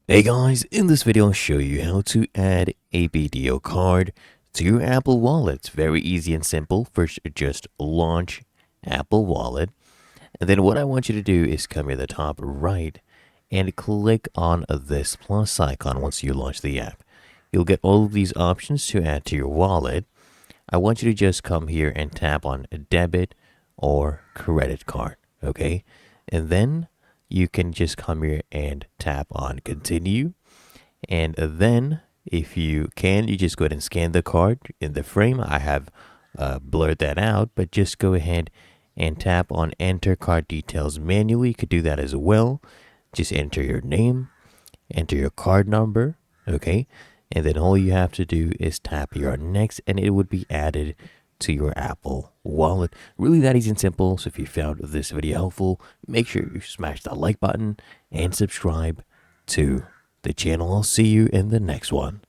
Hey guys, in this video I'll show you how to add a BDO card to your Apple Wallet. It's very easy and simple. First, just launch Apple Wallet. And then what I want you to do is come here to the top right and click on this plus icon once you launch the app. You'll get all of these options to add to your wallet. I want you to just come here and tap on debit or credit card, okay? And then you can just come here and tap on continue. And then if you can, you just go ahead and scan the card in the frame. I have blurred that out, but just go ahead and tap on enter card details manually. You could do that as well. Just enter your name, enter your card number, okay? And then all you have to do is tap here on next and it would be added to your Apple Wallet. Really that easy and simple. So if you found this video helpful, make sure you smash that like button and subscribe to the channel. I'll see you in the next one.